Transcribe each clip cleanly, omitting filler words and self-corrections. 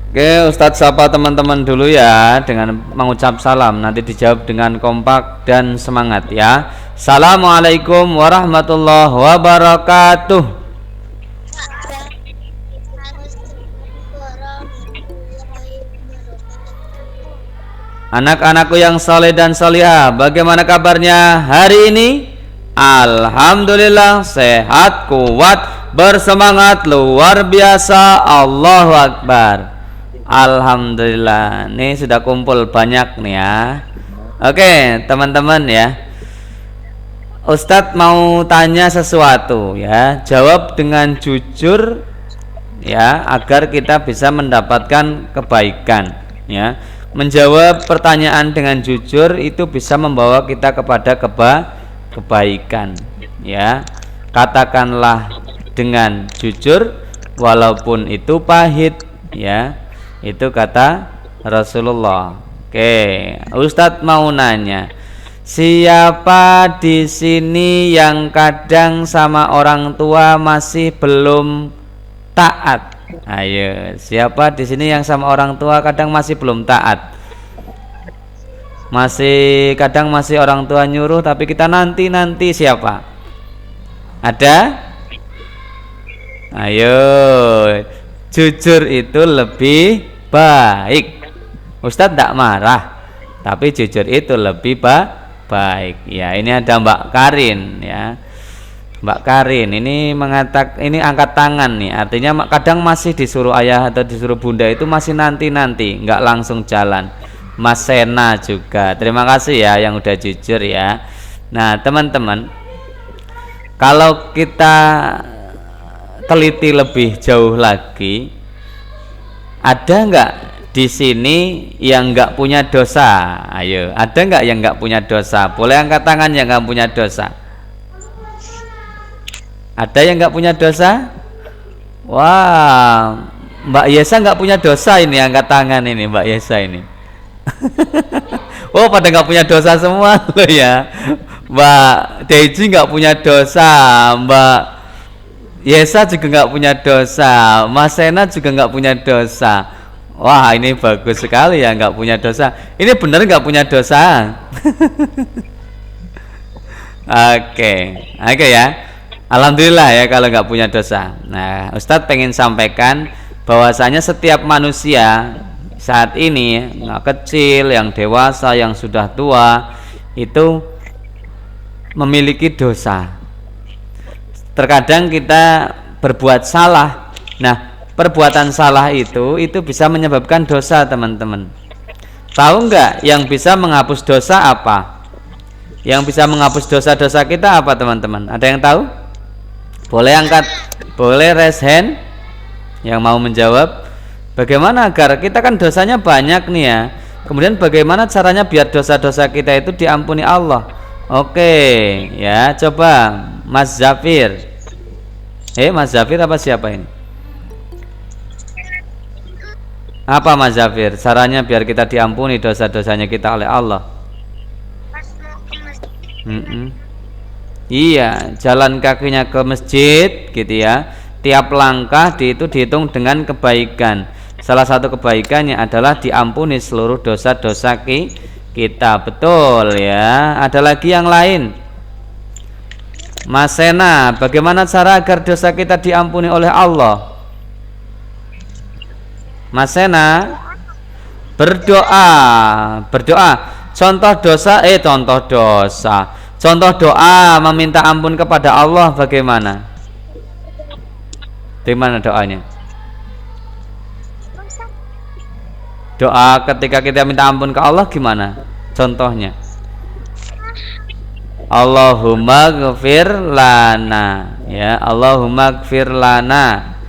Oke, Ustadz sapa teman-teman dulu ya dengan mengucap salam. Nanti dijawab dengan kompak dan semangat ya. Assalamualaikum warahmatullahi wabarakatuh. Anak-anakku yang saleh dan salihah, bagaimana kabarnya hari ini? Alhamdulillah sehat, kuat, bersemangat luar biasa. Allahu Akbar. Alhamdulillah. Nih sudah kumpul banyak nih ya. Oke, teman-teman ya. Ustadz mau tanya sesuatu ya. Jawab dengan jujur ya, agar kita bisa mendapatkan kebaikan ya. Menjawab pertanyaan dengan jujur itu bisa membawa kita kepada kebaikan ya. Katakanlah dengan jujur walaupun itu pahit ya. Itu kata Rasulullah. Oke, Ustadz mau nanya, siapa di sini yang kadang sama orang tua masih belum taat? Ayo, siapa di sini yang sama orang tua kadang masih belum taat? Kadang masih orang tua nyuruh tapi kita nanti siapa? Ada? Ayo, jujur itu lebih baik. Ustadz tidak marah, tapi jujur itu lebih baik. Ya, ini ada Mbak Karin ya. Mbak Karin ini ini angkat tangan nih, artinya kadang masih disuruh ayah atau disuruh bunda itu masih nanti, nggak langsung jalan. Mas Sena juga, terima kasih ya yang udah jujur ya. Nah teman-teman, kalau kita teliti lebih jauh lagi, ada nggak di sini yang nggak punya dosa? Ayo, ada nggak yang nggak punya dosa? Boleh angkat tangan yang nggak punya dosa. Ada yang nggak punya dosa? Wah, Mbak Yesa nggak punya dosa ini, angkat tangan ini Mbak Yesa ini. Oh, pada nggak punya dosa semua loh ya. Mbak Deji nggak punya dosa, Mbak Yesa juga nggak punya dosa, Mas Sena juga nggak punya dosa. Wah, ini bagus sekali ya, nggak punya dosa. Ini benar nggak punya dosa? Oke ya. Alhamdulillah ya kalau nggak punya dosa. Nah, Ustadz pengen sampaikan bahwasanya setiap manusia saat ini, nggak kecil, yang dewasa, yang sudah tua, itu memiliki dosa. Terkadang kita berbuat salah. Nah, perbuatan salah itu bisa menyebabkan dosa, teman-teman. Tahu nggak yang bisa menghapus dosa apa? Yang bisa menghapus dosa-dosa kita apa, teman-teman? Ada yang tahu? Boleh angkat, boleh raise hand yang mau menjawab. Bagaimana agar kita kan dosanya banyak nih ya. Kemudian bagaimana caranya biar dosa-dosa kita itu diampuni Allah? Oke, ya coba Mas Zafir. Mas Zafir apa siapa ini? Apa Mas Zafir? Caranya biar kita diampuni dosa-dosanya kita oleh Allah. Iya, jalan kakinya ke masjid gitu ya. Tiap langkah itu dihitung dengan kebaikan. Salah satu kebaikannya adalah diampuni seluruh dosa-dosa kita. Betul ya. Ada lagi yang lain? Mas Sena, bagaimana cara agar dosa kita diampuni oleh Allah? Mas Sena, berdoa. Contoh doa meminta ampun kepada Allah bagaimana? Di mana doanya? Doa ketika kita minta ampun ke Allah gimana? Contohnya, Allahumma ghfir lana ya, Allahumma ghfir lana.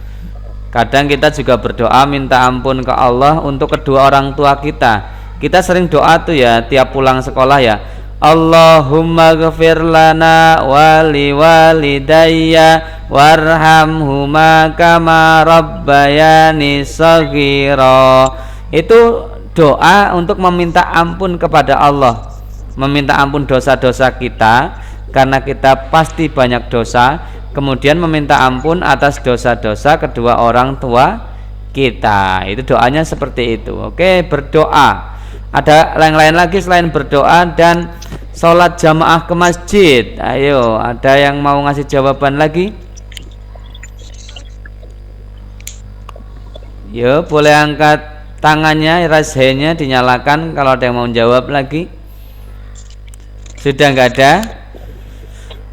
Kadang kita juga berdoa minta ampun ke Allah untuk kedua orang tua kita. Kita sering doa tuh ya tiap pulang sekolah ya, Allahumma ghfir lana wali walidayya warhamhuma kama rabbayani shaghira. Itu doa untuk meminta ampun kepada Allah, meminta ampun dosa-dosa kita karena kita pasti banyak dosa, kemudian meminta ampun atas dosa-dosa kedua orang tua kita. Itu doanya seperti itu. Oke, berdoa. Ada yang lain lagi selain berdoa dan sholat jamaah ke masjid? Ayo, ada yang mau ngasih jawaban lagi? Yo, boleh angkat tangannya, raise hand-nya dinyalakan kalau ada yang mau jawab lagi. Sudah nggak ada?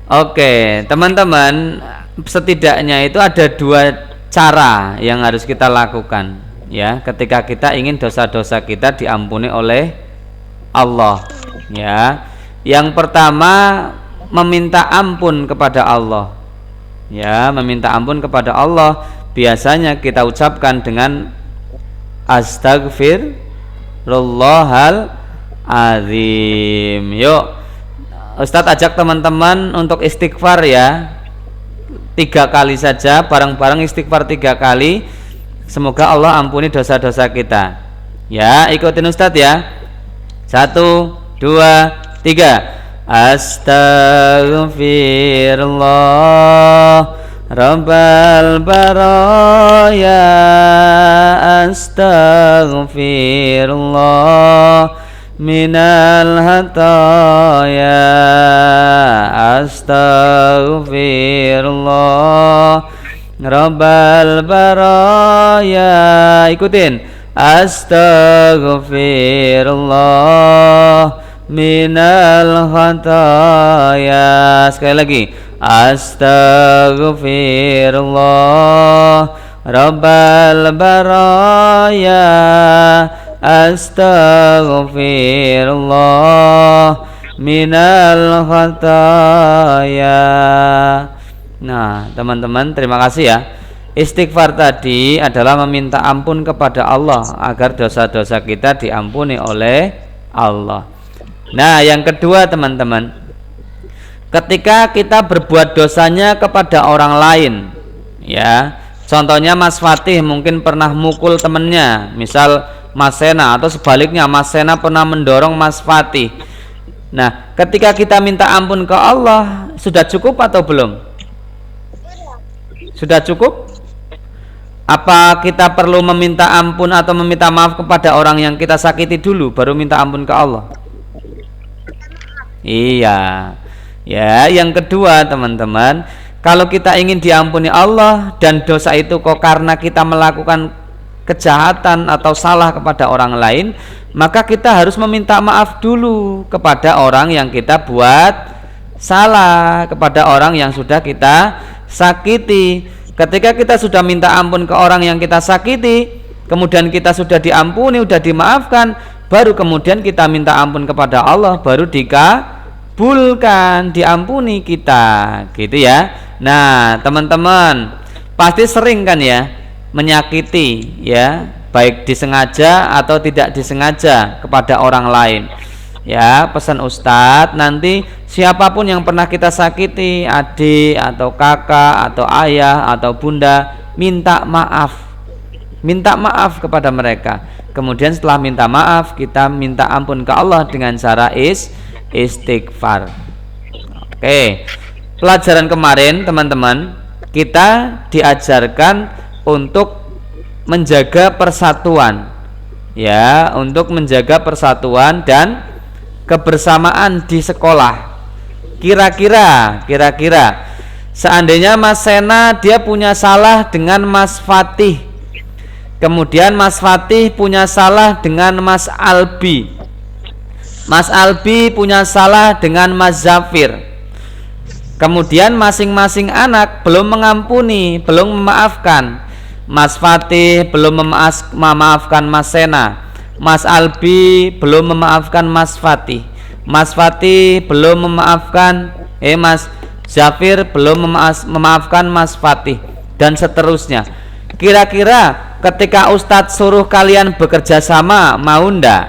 Oke, teman-teman, setidaknya itu ada dua cara yang harus kita lakukan ya ketika kita ingin dosa-dosa kita diampuni oleh Allah ya. Yang pertama, meminta ampun kepada Allah ya, meminta ampun kepada Allah biasanya kita ucapkan dengan Astaghfirullahal azim. Yuk, Ustadz ajak teman-teman untuk istighfar ya, 3 kali saja, bareng-bareng istighfar 3 kali. Semoga Allah ampuni dosa-dosa kita. Ya, ikutin Ustadz ya. 1, 2, 3. Astaghfirullah Rabbal baraya, astaghfirullah minal hataya, astaghfirullah Rabbal baraya. Ikutin. Astaghfirullah minal hataya. Sekali lagi. Astaghfirullah Rabbal baraya, astaghfirullah minal khataya. Nah, teman-teman, terima kasih ya. Istighfar tadi adalah meminta ampun kepada Allah agar dosa-dosa kita diampuni oleh Allah. Nah, yang kedua teman-teman, ketika kita berbuat dosanya kepada orang lain ya, contohnya Mas Fatih mungkin pernah mukul temennya, misal Mas Sena, atau sebaliknya Mas Sena pernah mendorong Mas Fatih. Nah, ketika kita minta ampun ke Allah, sudah cukup atau belum? Sudah cukup? Apa kita perlu meminta ampun atau meminta maaf kepada orang yang kita sakiti dulu baru minta ampun ke Allah? Iya. Ya, yang kedua teman-teman, kalau kita ingin diampuni Allah dan dosa itu kok karena kita melakukan kejahatan atau salah kepada orang lain, maka kita harus meminta maaf dulu kepada orang yang kita buat salah, kepada orang yang sudah kita sakiti. Ketika kita sudah minta ampun ke orang yang kita sakiti, kemudian kita sudah diampuni, sudah dimaafkan, baru kemudian kita minta ampun kepada Allah, baru dikabulkan, diampuni kita, gitu ya. Nah, teman-teman pasti sering kan ya menyakiti ya, baik disengaja atau tidak disengaja kepada orang lain. Ya, pesan Ustadz, nanti siapapun yang pernah kita sakiti, adik atau kakak atau ayah atau bunda, minta maaf. Minta maaf kepada mereka. Kemudian setelah minta maaf, kita minta ampun ke Allah dengan cara istighfar. Oke. Pelajaran kemarin teman-teman, kita diajarkan untuk menjaga persatuan. Ya, untuk menjaga persatuan dan kebersamaan di sekolah. Kira-kira seandainya Mas Sena dia punya salah dengan Mas Fatih, kemudian Mas Fatih punya salah dengan Mas Albi, Mas Albi punya salah dengan Mas Zafir, kemudian masing-masing anak belum mengampuni, belum memaafkan. Mas Fatih belum memaafkan Mas Sena, Mas Albi belum memaafkan Mas Fatih, Mas Fatih belum memaafkan Mas Zafir belum memaafkan Mas Fatih, dan seterusnya. Kira-kira ketika Ustadz suruh kalian bekerja sama, mau ndak?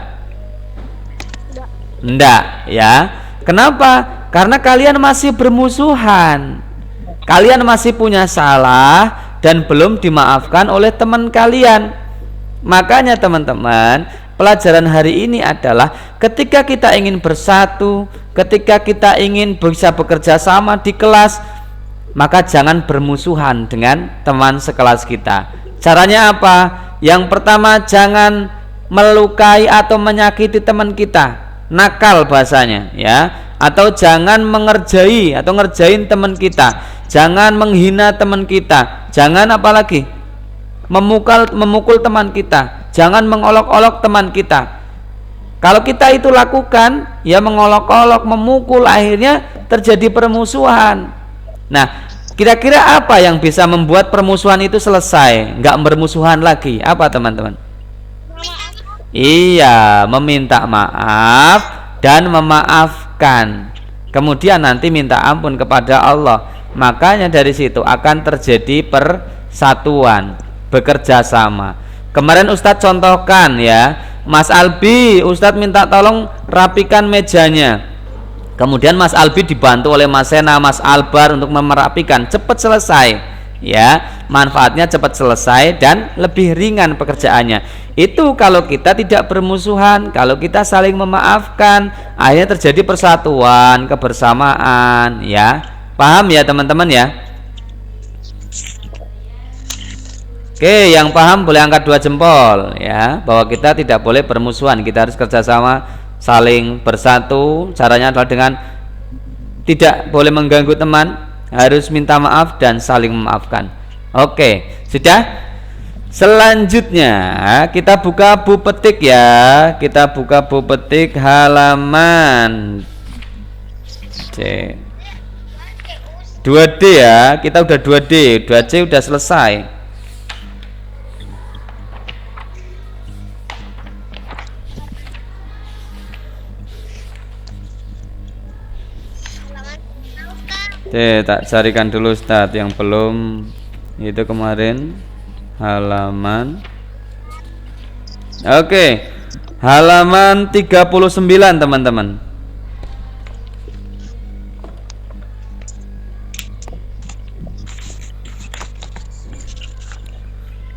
Ndak ya. Kenapa? Karena kalian masih bermusuhan, kalian masih punya salah dan belum dimaafkan oleh teman kalian. Makanya teman-teman, pelajaran hari ini adalah ketika kita ingin bersatu, ketika kita ingin bisa bekerja sama di kelas, maka jangan bermusuhan dengan teman sekelas kita. Caranya apa? Yang pertama, jangan melukai atau menyakiti teman kita, nakal bahasanya ya, atau jangan mengerjai atau ngerjain teman kita, jangan menghina teman kita, jangan apalagi memukul teman kita, jangan mengolok-olok teman kita. Kalau kita itu lakukan, ya mengolok-olok, memukul, akhirnya terjadi permusuhan. Nah, kira-kira apa yang bisa membuat permusuhan itu selesai, nggak bermusuhan lagi? Apa teman-teman? Iya, meminta maaf dan memaafkan. Kemudian nanti minta ampun kepada Allah. Makanya dari situ akan terjadi persatuan, bekerja sama. Kemarin Ustadz contohkan ya, Mas Albi, Ustadz minta tolong rapikan mejanya. Kemudian Mas Albi dibantu oleh Mas Sena, Mas Albar untuk merapikan, cepat selesai. Ya, manfaatnya cepat selesai dan lebih ringan pekerjaannya. Itu kalau kita tidak bermusuhan, kalau kita saling memaafkan, akhirnya terjadi persatuan, kebersamaan, ya. Paham ya teman-teman ya? Oke, yang paham boleh angkat 2 jempol ya, bahwa kita tidak boleh bermusuhan, kita harus kerjasama, saling bersatu. Caranya adalah dengan tidak boleh mengganggu teman, harus minta maaf dan saling memaafkan. Oke, sudah. Selanjutnya kita buka buku petik ya. Kita buka buku petik halaman 2D ya. Kita udah 2D, 2C udah selesai. Oke, tak carikan dulu Ustadz yang belum itu kemarin halaman. Oke, halaman 39 teman-teman.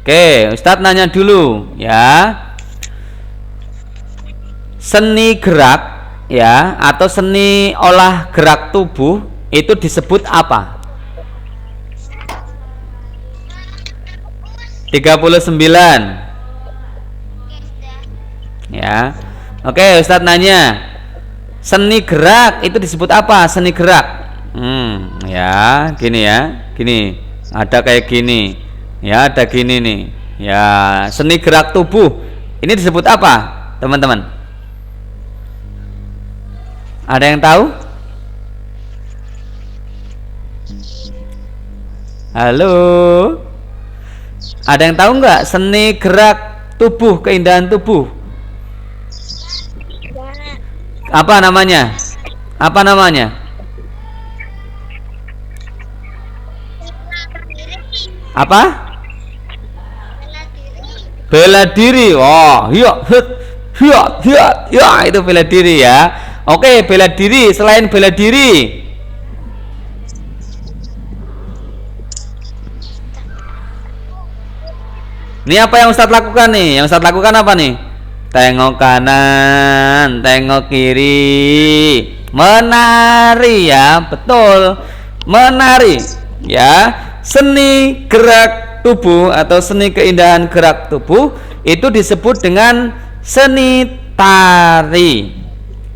Oke, Ustadz nanya dulu ya. Seni gerak ya, atau seni olah gerak tubuh itu disebut apa? 39 ya. Oke, Ustadz nanya, seni gerak itu disebut apa? Seni gerak ya, gini ya, gini, ada kayak gini ya, ada gini nih ya. Seni gerak tubuh ini disebut apa teman-teman? Ada yang tahu? Halo, ada yang tahu nggak seni gerak tubuh, keindahan tubuh? Apa namanya? Apa namanya? Apa? Bela diri. Oh, iya, ya, itu bela diri ya. Oke, bela diri. Selain bela diri, ini apa yang Ustadz lakukan nih? Yang Ustadz lakukan apa nih? Tengok kanan, tengok kiri, menari ya, betul, menari ya. Seni gerak tubuh atau seni keindahan gerak tubuh itu disebut dengan seni tari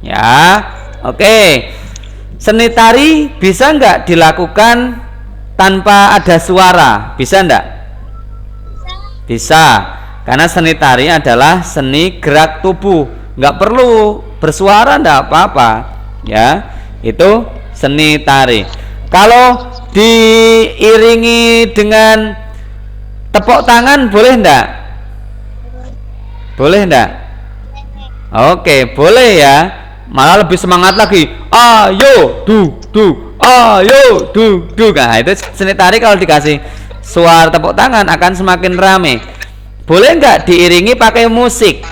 ya. Oke, seni tari bisa nggak dilakukan tanpa ada suara? Bisa nggak? Bisa, karena seni tari adalah seni gerak tubuh, nggak perlu bersuara, nggak apa-apa ya. Itu seni tari. Kalau diiringi dengan tepuk tangan boleh nggak? Boleh nggak? Oke, boleh ya. Malah lebih semangat lagi. Ayo, ayo, Nah, itu seni tari kalau dikasih suara tepuk tangan akan semakin rame. Boleh nggak diiringi pakai musik?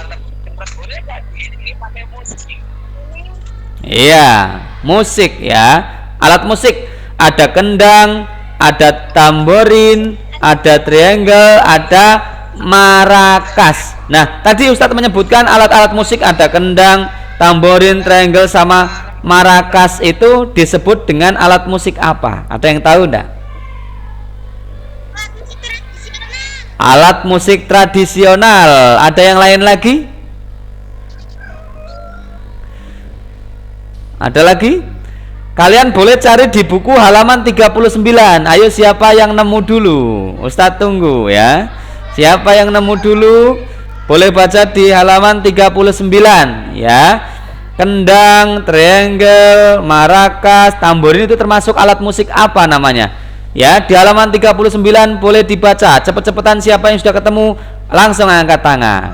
Iya, musik ya. Alat musik ada kendang, ada tamborin, ada triangle, ada marakas. Nah, tadi Ustadz menyebutkan alat-alat musik ada kendang, tamborin, triangle sama marakas. Itu disebut dengan alat musik apa? Ada yang tahu enggak? Alat musik tradisional. Ada yang lain lagi? Ada lagi? Kalian boleh cari di buku halaman 39. Ayo siapa yang nemu dulu? Ustadz tunggu ya. Siapa yang nemu dulu? Boleh baca di halaman 39 ya. Kendang, triangle, maracas, tamborin itu termasuk alat musik apa namanya? Ya, di halaman 39 boleh dibaca. Cepet-cepetan siapa yang sudah ketemu langsung angkat tangan.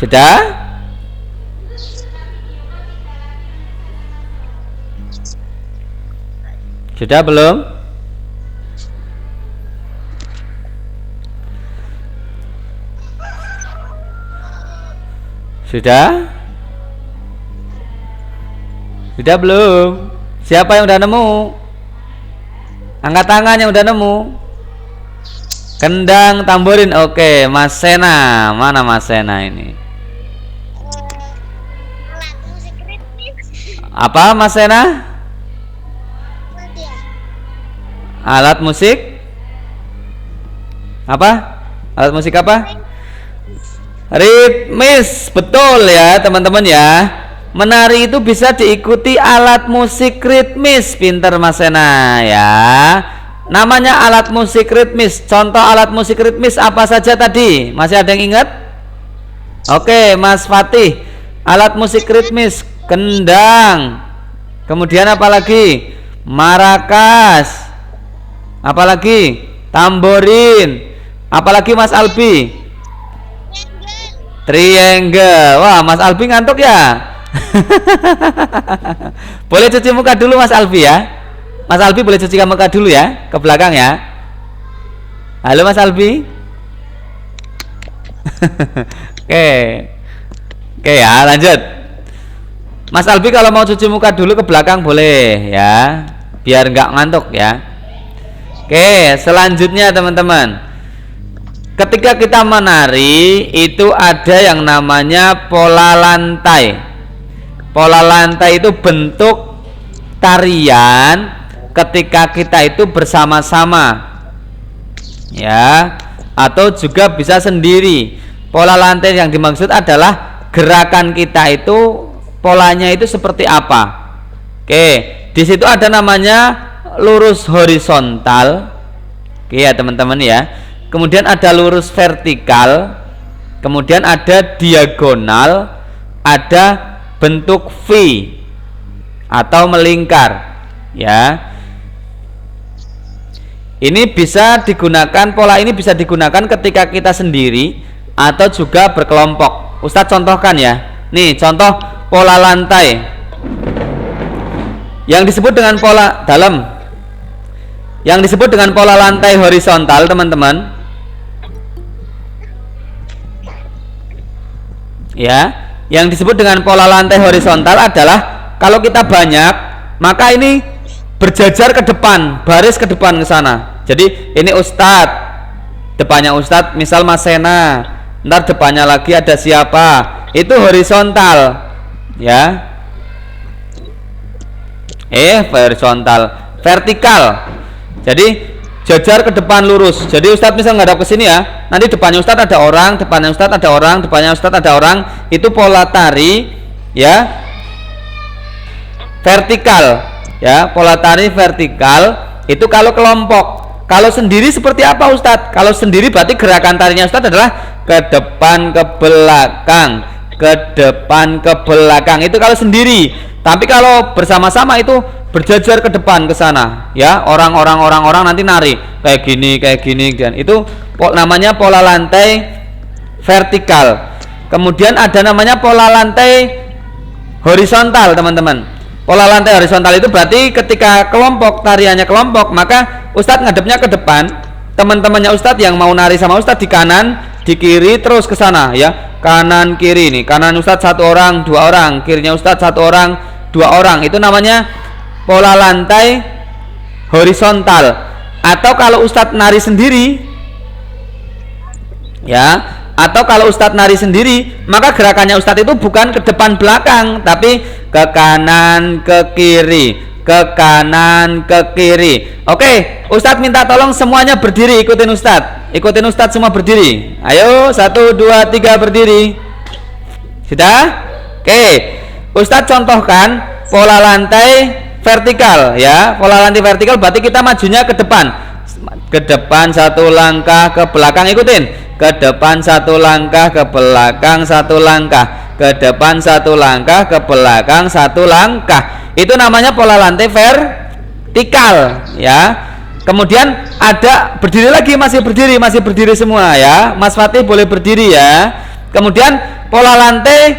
Sudah? Sudah belum? Sudah? Sudah belum? Siapa yang udah nemu? Angkat tangan yang udah nemu. Kendang, tamborin. Oke, Mas Sena. Mana Mas Sena ini? Alat musik ritmis. Apa Mas Sena? Alat musik? Apa? Alat musik apa? Ritmis. Betul ya teman-teman ya. Menari itu bisa diikuti alat musik ritmis. Pinter Mas Sena ya. Namanya alat musik ritmis. Contoh alat musik ritmis apa saja tadi? Masih ada yang ingat? Oke, Mas Fatih. Alat musik ritmis, kendang. Kemudian apa lagi? Maracas. Apa lagi? Tamborin. Apa lagi Mas Albi? Triangle. Wah, Mas Albi ngantuk ya? Boleh cuci muka dulu Mas Albi ya. Mas Albi boleh cuci muka dulu ya, ke belakang ya. Halo Mas Albi. Oke. Oke ya, lanjut. Mas Albi kalau mau cuci muka dulu ke belakang boleh ya, biar nggak ngantuk ya. Oke, selanjutnya teman-teman, ketika kita menari itu ada yang namanya pola lantai. Pola lantai itu bentuk tarian ketika kita itu bersama-sama ya, atau juga bisa sendiri. Pola lantai yang dimaksud adalah gerakan kita itu polanya itu seperti apa. Oke, di situ ada namanya lurus horizontal. Oke ya teman-teman ya. Kemudian ada lurus vertikal, kemudian ada diagonal, ada bentuk V atau melingkar ya. Ini bisa digunakan, pola ini bisa digunakan ketika kita sendiri atau juga berkelompok. Ustadz contohkan ya. Nih contoh pola lantai yang disebut dengan pola dalam, yang disebut dengan pola lantai horizontal teman-teman ya. Yang disebut dengan pola lantai horizontal adalah kalau kita banyak, maka ini berjajar ke depan, baris ke depan ke sana. Jadi ini Ustadz, depannya Ustadz misal Mas Sena, ntar depannya lagi ada siapa, itu horizontal ya. Horizontal. Vertikal, jadi jajar ke depan lurus. Jadi Ustadz misal ngadap ke sini ya, nanti depannya Ustadz ada orang, depannya Ustadz ada orang, depannya Ustadz ada orang. Itu pola tari ya, vertikal ya. Pola tari vertikal itu kalau kelompok. Kalau sendiri seperti apa Ustadz? Kalau sendiri berarti gerakan tarinya Ustadz adalah ke depan ke belakang, ke depan ke belakang. Itu kalau sendiri. Tapi kalau bersama-sama itu berjajar ke depan ke sana ya. Orang nanti nari kayak gini dan itu namanya pola lantai vertikal. Kemudian ada namanya pola lantai horizontal teman-teman. Pola lantai horizontal itu berarti ketika kelompok, tariannya kelompok, maka Ustadz ngadepnya ke depan, teman-temannya Ustadz yang mau nari sama Ustadz di kanan, di kiri, terus ke sana ya. Kanan kiri nih, kanan Ustadz satu orang, dua orang, kirinya Ustadz satu orang, dua orang. Itu namanya pola lantai horizontal. Atau kalau Ustadz nari sendiri ya, atau kalau Ustadz nari sendiri, maka gerakannya Ustadz itu bukan ke depan belakang, tapi ke kanan, ke kiri, ke kanan, ke kiri. Oke, Ustadz minta tolong semuanya berdiri, ikutin Ustadz. Ikutin Ustadz semua berdiri. Ayo, 1, 2, 3 berdiri. Sudah? Oke, Ustadz contohkan pola lantai vertikal ya. Pola lantai vertikal berarti kita majunya ke depan. Ke depan 1 langkah, ke belakang ikutin. Ke depan 1 langkah, ke belakang 1 langkah. Ke depan 1 langkah, ke belakang 1 langkah. Itu namanya pola lantai vertikal ya. Kemudian ada berdiri lagi, masih berdiri semua ya. Mas Fatih boleh berdiri ya. Kemudian pola lantai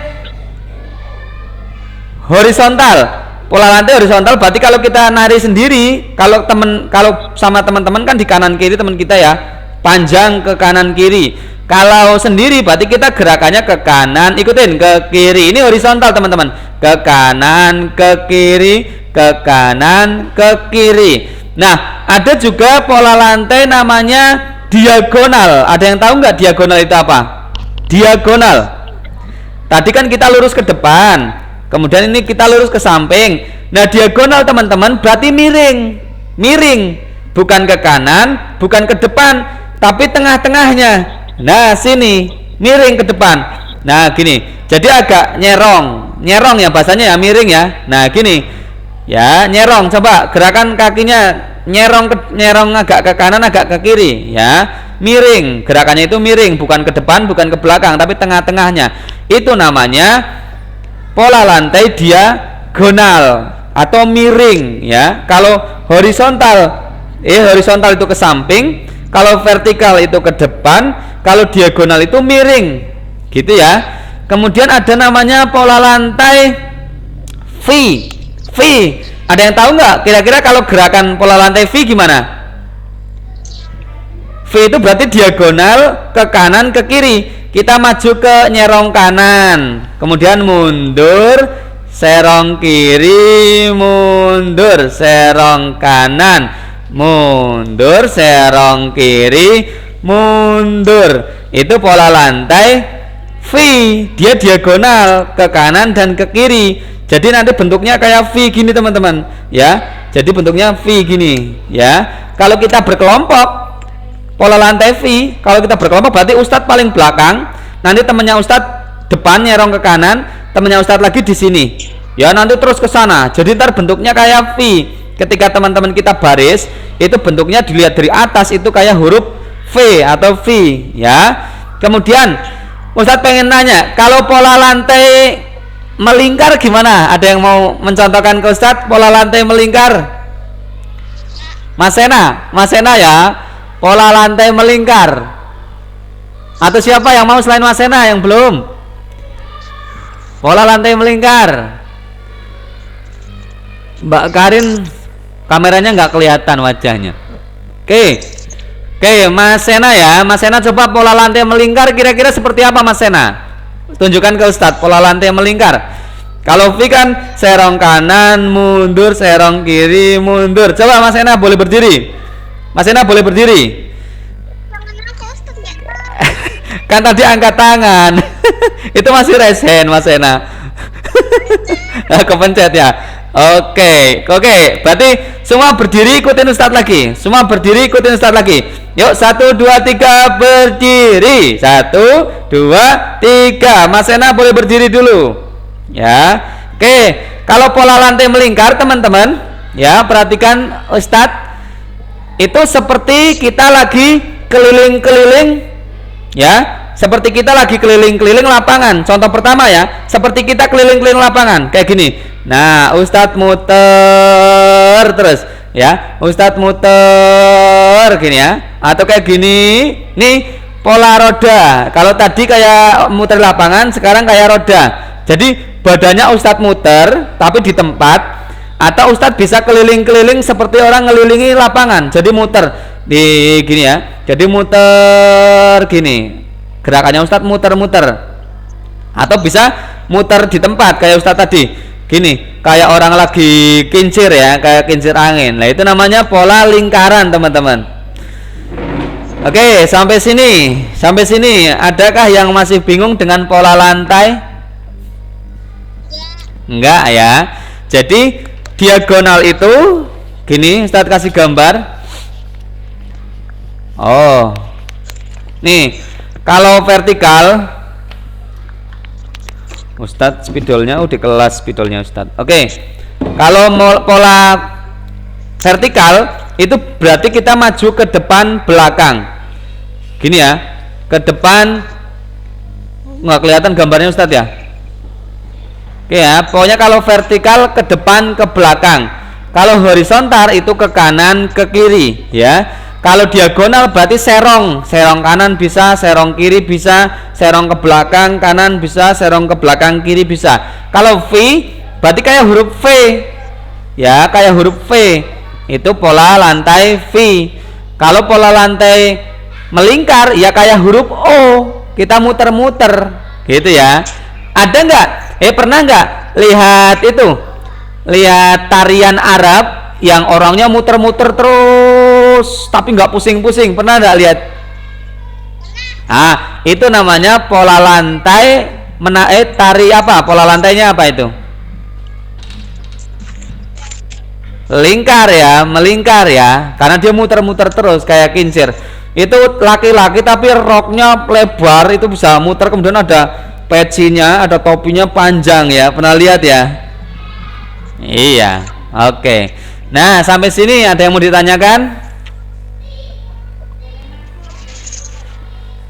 horizontal. Pola lantai horizontal berarti kalau kita nari sendiri, kalau sama teman-teman kan di kanan kiri teman kita ya, panjang ke kanan kiri. Kalau sendiri berarti kita gerakannya ke kanan, ikutin ke kiri. Ini horizontal teman-teman. Ke kanan, ke kiri, ke kanan, ke kiri. Nah, ada juga pola lantai namanya diagonal. Ada yang tahu nggak diagonal itu apa? Diagonal. Tadi kan kita lurus ke depan, kemudian ini kita lurus ke samping. Nah, diagonal teman-teman berarti miring, bukan ke kanan, bukan ke depan, tapi tengah-tengahnya. Nah, sini miring ke depan. Nah, gini. Jadi agak nyerong ya bahasanya ya, miring ya. Nah, gini. Ya, nyerong. Coba gerakan kakinya nyerong agak ke kanan, agak ke kiri ya. Miring. Gerakannya itu miring, bukan ke depan, bukan ke belakang, tapi tengah-tengahnya. Itu namanya pola lantai diagonal atau miring ya. Kalau horizontal itu ke samping, kalau vertikal itu ke depan, kalau diagonal itu miring, gitu ya. Kemudian ada namanya pola lantai V. Ada yang tahu nggak? Kira-kira kalau gerakan pola lantai V gimana? V itu berarti diagonal ke kanan, ke kiri. Kita maju ke nyerong kanan, kemudian mundur, serong kiri, mundur, serong kanan, mundur, serong kiri, mundur. Itu pola lantai V. Dia diagonal ke kanan dan ke kiri. Jadi nanti bentuknya kayak V gini teman-teman ya. Jadi bentuknya V gini ya. Kalau kita berkelompok pola lantai V, kalau kita berkelompok berarti Ustadz paling belakang, nanti temannya Ustadz depan nyerong ke kanan, temannya Ustadz lagi di sini ya, nanti terus ke sana. Jadi ntar bentuknya kayak V. Ketika teman-teman kita baris, itu bentuknya dilihat dari atas itu kayak huruf V atau V ya. Kemudian Ustadz pengen nanya, kalau pola lantai melingkar gimana? Ada yang mau mencontohkan ke Ustadz pola lantai melingkar? Mas Sena ya, pola lantai melingkar. Atau siapa yang mau selain Mas Sena yang belum? Pola lantai melingkar. Mbak Karin kameranya nggak kelihatan wajahnya. Oke, Mas Sena ya. Mas Sena coba pola lantai melingkar kira-kira seperti apa Mas Sena? Tunjukkan ke Ustadz pola lantai melingkar. Kalau V kan serong kanan, mundur, serong kiri, mundur. Coba Mas Sena boleh berdiri. Mas Sena boleh berdiri. Kan tadi angkat tangan. Itu masih resen Mas Sena. Kepencet ya. Oke. Berarti semua berdiri ikutin Ustadz lagi. Semua berdiri ikutin Ustadz lagi. Yuk 1, 2, 3 berdiri. 1, 2, 3. Mas Sena boleh berdiri dulu. Ya. Oke. Kalau pola lantai melingkar teman-teman, ya perhatikan Ustadz. Itu seperti kita lagi keliling-keliling, ya. Seperti kita lagi keliling-keliling lapangan. Contoh pertama ya, seperti kita keliling-keliling lapangan kayak gini. Nah, Ustadz muter terus ya. Ustadz muter gini ya. Atau kayak gini. Nih pola roda. Kalau tadi kayak muter lapangan, sekarang kayak roda. Jadi badannya Ustadz muter tapi di tempat, atau Ustadz bisa keliling-keliling seperti orang ngelilingi lapangan. Jadi muter di gini ya. Jadi muter gini. Gerakannya Ustadz muter-muter. Atau bisa muter di tempat kayak Ustadz tadi. Gini, kayak orang lagi kincir ya, kayak kincir angin. Nah, itu namanya pola lingkaran, teman-teman. Oke, sampai sini. Adakah yang masih bingung dengan pola lantai? Enggak ya. Jadi diagonal itu gini, Ustadz kasih gambar. Oh, nih kalau vertikal, Ustadz spidolnya di kelas spidolnya Ustadz. Oke, kalau pola vertikal itu berarti kita maju ke depan belakang. Gini ya, ke depan, nggak kelihatan gambarnya Ustadz ya. Oke ya, pokoknya kalau vertikal ke depan ke belakang. Kalau horizontal itu ke kanan ke kiri ya. Kalau diagonal berarti serong kanan bisa, serong kiri bisa, serong ke belakang kanan bisa, serong ke belakang kiri bisa. Kalau V berarti kayak huruf V ya, kayak huruf V itu pola lantai V. Kalau pola lantai melingkar ya kayak huruf O, kita muter-muter gitu ya. Ada nggak? Pernah nggak lihat itu? Lihat tarian Arab yang orangnya muter-muter terus tapi nggak pusing-pusing, pernah nggak lihat? Itu namanya pola lantai tari apa? Pola lantainya apa itu? Lingkar ya, melingkar ya, karena dia muter-muter terus kayak kincir. Itu laki-laki tapi roknya lebar, itu bisa muter, kemudian ada pecinya, ada topinya panjang ya, pernah lihat ya? Iya, oke. Nah, sampai sini ada yang mau ditanyakan?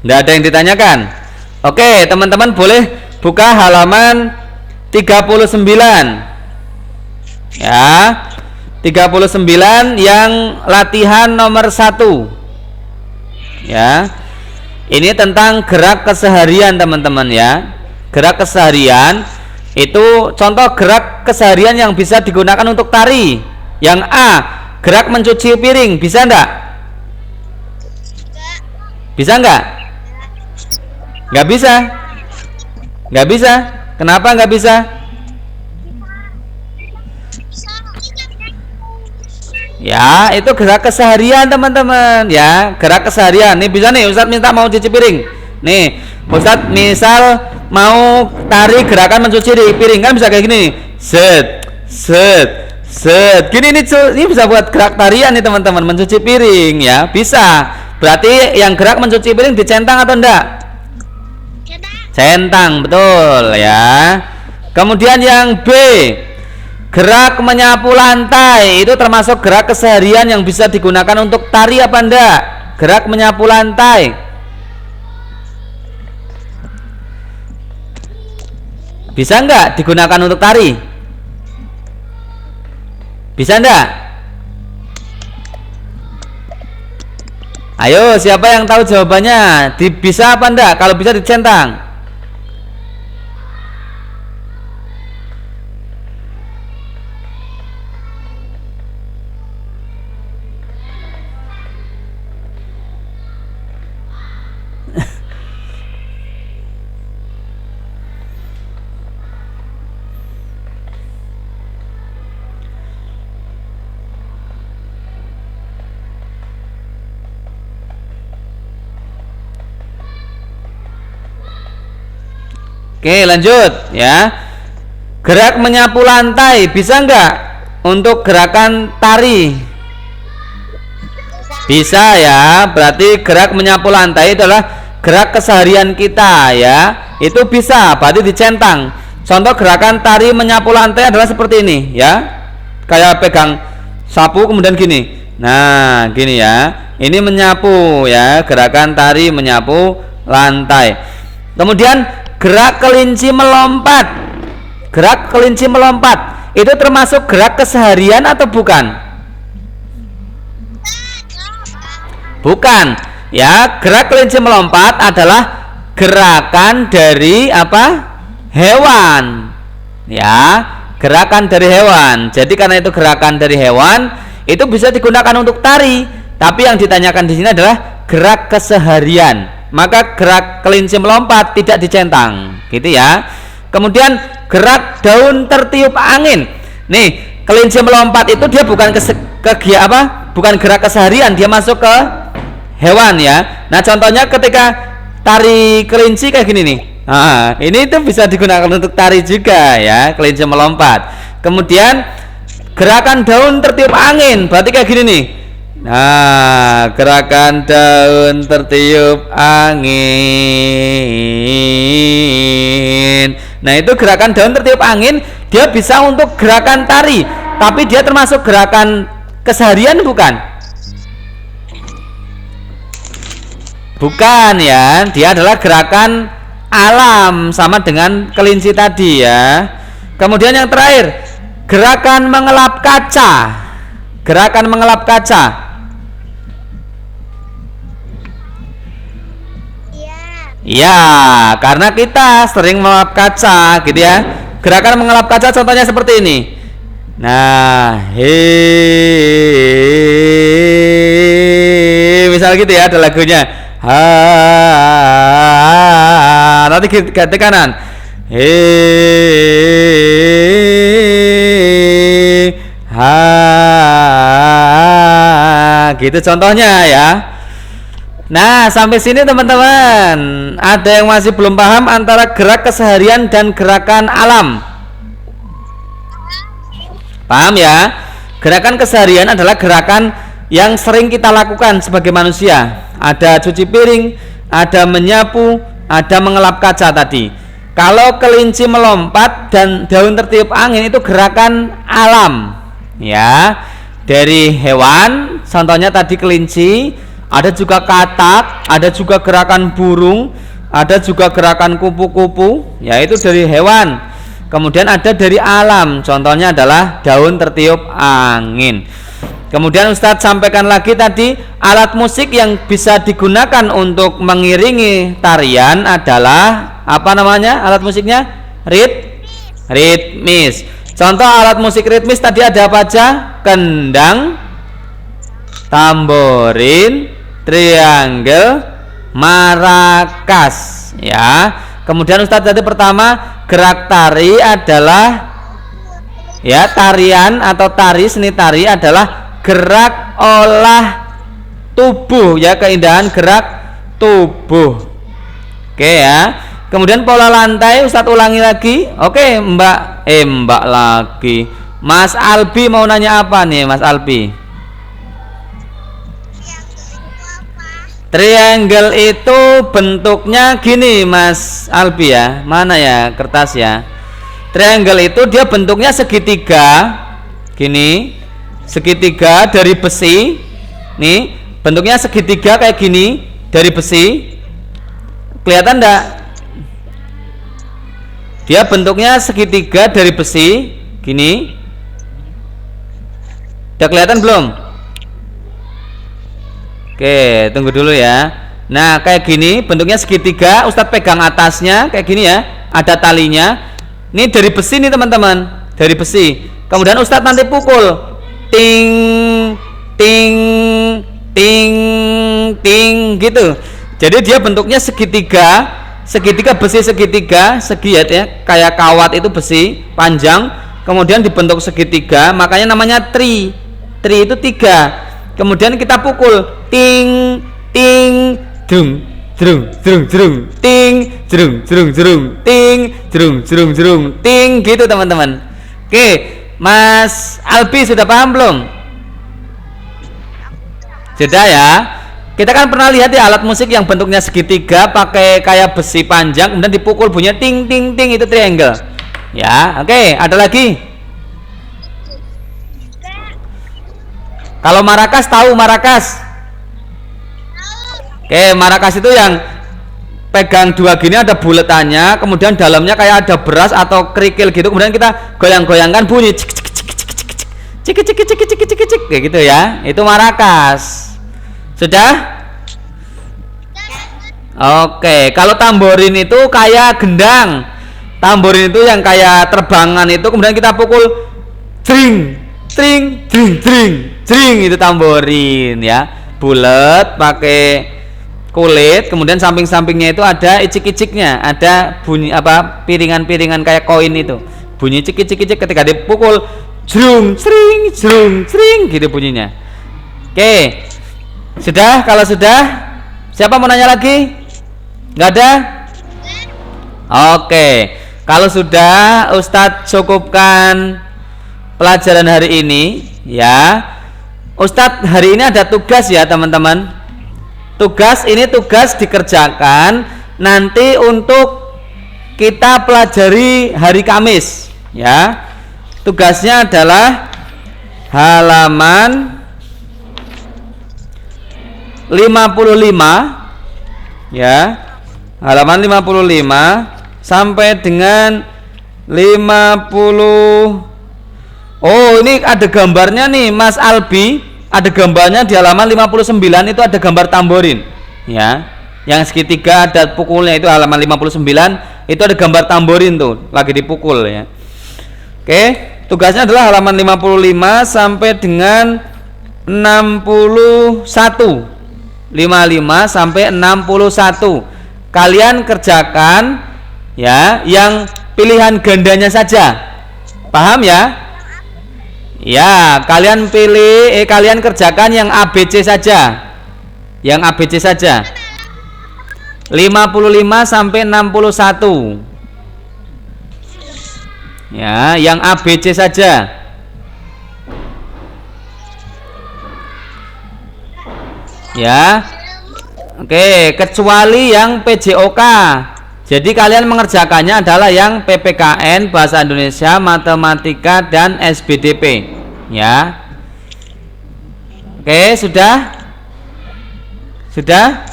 Nggak ada yang ditanyakan? Oke, teman-teman boleh buka halaman 39 ya, 39 yang latihan nomor 1 ya. Ini tentang gerak keseharian teman-teman ya. Gerak keseharian itu contoh gerak keseharian yang bisa digunakan untuk tari. Yang A, gerak mencuci piring, bisa enggak? Bisa enggak? Enggak bisa. Enggak bisa. Kenapa enggak bisa? Ya, itu gerak keseharian teman-teman ya, gerak keseharian. Nih bisa nih, Ustadz minta mau cuci piring. Nih, Ustadz misal mau tari gerakan mencuci piring, kan bisa kayak gini nih. Set, set, set. Gini ini bisa buat gerak tarian nih teman-teman, mencuci piring ya, bisa. Berarti yang gerak mencuci piring dicentang atau enggak? Centang, betul ya. Kemudian yang B, gerak menyapu lantai, itu termasuk gerak keseharian yang bisa digunakan untuk tari apa enggak? Gerak menyapu lantai bisa enggak digunakan untuk tari? Bisa enggak? Ayo, siapa yang tahu jawabannya? Bisa apa enggak? Kalau bisa dicentang. Oke, lanjut ya. Gerak menyapu lantai bisa enggak untuk gerakan tari? Bisa ya. Berarti gerak menyapu lantai adalah gerak keseharian kita ya. Itu bisa, berarti dicentang. Contoh gerakan tari menyapu lantai adalah seperti ini ya. Kayak pegang sapu kemudian gini. Nah, gini ya. Ini menyapu ya, gerakan tari menyapu lantai. Kemudian gerak kelinci melompat. Gerak kelinci melompat itu termasuk gerak keseharian atau bukan? Bukan. Ya, gerak kelinci melompat adalah gerakan dari apa? Hewan. Ya, gerakan dari hewan. Jadi karena itu gerakan dari hewan, itu bisa digunakan untuk tari. Tapi yang ditanyakan di sini adalah gerak keseharian. Maka gerak kelinci melompat tidak dicentang, gitu ya. Kemudian gerak daun tertiup angin. Nih, kelinci melompat itu dia bukan bukan gerak keseharian, dia masuk ke hewan ya. Nah, contohnya ketika tari kelinci kayak gini nih. Ini itu bisa digunakan untuk tari juga ya, kelinci melompat. Kemudian Gerakan daun tertiup angin, berarti kayak gini nih. Nah, gerakan daun tertiup angin. Nah, itu gerakan daun tertiup angin, dia bisa untuk gerakan tari, tapi dia termasuk gerakan keseharian bukan? Bukan ya, dia adalah gerakan alam sama dengan kelinci tadi ya. Kemudian yang terakhir, gerakan mengelap kaca. Gerakan mengelap kaca. Iya. Ya, karena kita sering mengelap kaca gitu ya. Gerakan mengelap kaca contohnya seperti ini. Nah, misal gitu ya, ada lagunya. Nanti ganti kanan. Gitu contohnya ya. Nah, sampai sini teman-teman, ada yang masih belum paham antara gerak keseharian dan gerakan alam? Paham ya? Gerakan keseharian adalah gerakan yang sering kita lakukan sebagai manusia. Ada cuci piring, ada menyapu, ada mengelap kaca tadi. Kalau kelinci melompat dan daun tertiup angin itu gerakan alam. Ya, dari hewan, contohnya tadi kelinci, ada juga katak, ada juga gerakan burung, ada juga gerakan kupu-kupu, yaitu dari hewan. Kemudian ada dari alam, contohnya adalah daun tertiup angin. Kemudian Ustadz sampaikan lagi tadi, alat musik yang bisa digunakan untuk mengiringi tarian adalah apa namanya alat musiknya? Ritmis. Contoh alat musik ritmis tadi ada apa aja? Kendang, tamborin, triangle, marakas ya. Kemudian Ustadz tadi pertama, gerak tari adalah ya, tarian atau tari, seni tari adalah gerak olah tubuh ya, keindahan gerak tubuh. Oke ya. Kemudian pola lantai Ustadz ulangi lagi. Oke, Mbak lagi. Mas Albi mau nanya apa nih, Mas Albi? Triangle itu bentuknya gini, Mas Albi ya. Mana ya kertas ya? Triangle itu dia bentuknya segitiga. Gini. Segitiga dari besi. Nih, bentuknya segitiga kayak gini dari besi. Kelihatan enggak? Dia bentuknya segitiga dari besi, gini. Udah kelihatan belum? Oke, tunggu dulu ya. Nah, kayak gini, bentuknya segitiga. Ustadz pegang atasnya, kayak gini ya. Ada talinya. Ini dari besi nih teman-teman, dari besi. Kemudian Ustadz nanti pukul, ting, ting, ting, ting, gitu. Jadi dia bentuknya segitiga. Segitiga besi segitiga, segi ya, kayak kawat itu besi panjang, kemudian dibentuk segitiga, makanya namanya tri. Tri itu tiga. Kemudian kita pukul, ting, ting, dung, jrung, jrung, jrung, ting, jrung, jrung, jrung, ting, jrung, jrung, jrung, ting, gitu teman-teman. Oke, Mas Albi sudah paham belum? Sudah ya. Kita kan pernah lihat ya alat musik yang bentuknya segitiga, pakai kayak besi panjang, kemudian dipukul bunyinya ting ting ting, itu triangle. Ya, oke, ada lagi. Kalau marakas, tahu marakas? Oke, marakas itu yang pegang dua gini, ada buletannya, kemudian dalamnya kayak ada beras atau kerikil gitu, kemudian kita goyang-goyangkan bunyi cik cik cik cik cik cik cik cik cik cik cik kayak gitu ya. Itu marakas. Sudah? Oke, kalau tamborin itu kayak gendang. Tamborin itu yang kayak terbangan itu, kemudian kita pukul tring, tring, tring, tring, tring, itu tamborin ya. Bulat, pakai kulit, kemudian samping-sampingnya itu ada icik-iciknya, ada bunyi apa? Piringan-piringan kayak koin itu. Bunyi cik-cik-cik ketika dipukul jrung, cring, jrung, cring, gitu bunyinya. Oke. Sudah? Kalau sudah, siapa mau nanya lagi? Nggak ada? Oke. Kalau sudah, Ustadz cukupkan pelajaran hari ini ya. Ustadz hari ini ada tugas ya teman-teman. Tugas ini tugas dikerjakan nanti untuk kita pelajari hari Kamis ya. Tugasnya adalah halaman 55 ya. Halaman 55 sampai dengan 50. Oh, ini ada gambarnya nih Mas Albi. Ada gambarnya di halaman 59 itu ada gambar tamborin ya. Yang segitiga ada pukulnya itu halaman 59 itu ada gambar tamborin tuh lagi dipukul ya. Oke. Tugasnya adalah halaman 55 sampai dengan 61. 55 sampai 61. Kalian kerjakan ya yang pilihan gandanya saja. Paham ya? Ya, kalian kalian kerjakan yang ABC saja. Yang ABC saja. 55 sampai 61. Ya, yang ABC saja. Ya. Oke, kecuali yang PJOK. Jadi kalian mengerjakannya adalah yang PPKN, Bahasa Indonesia, Matematika, dan SBDP. Ya. Oke, sudah? Sudah?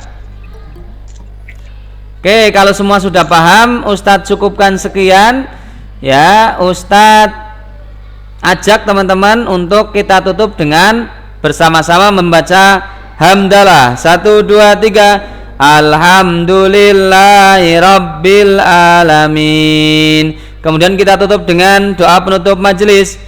Oke, kalau semua sudah paham, Ustadz cukupkan sekian. Ya, Ustadz ajak teman-teman untuk kita tutup dengan bersama-sama membaca hamdalah. 1, 2, 3. Alhamdulillahi Rabbil Alamin. Kemudian kita tutup dengan doa penutup majelis.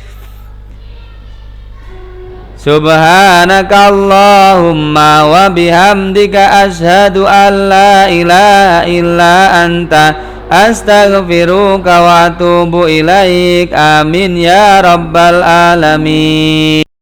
Subhanakallahumma wa bihamdika asyhadu an la ilaha illa anta astaghfiruka wa atubu ilaik. Amin ya rabbal alamin.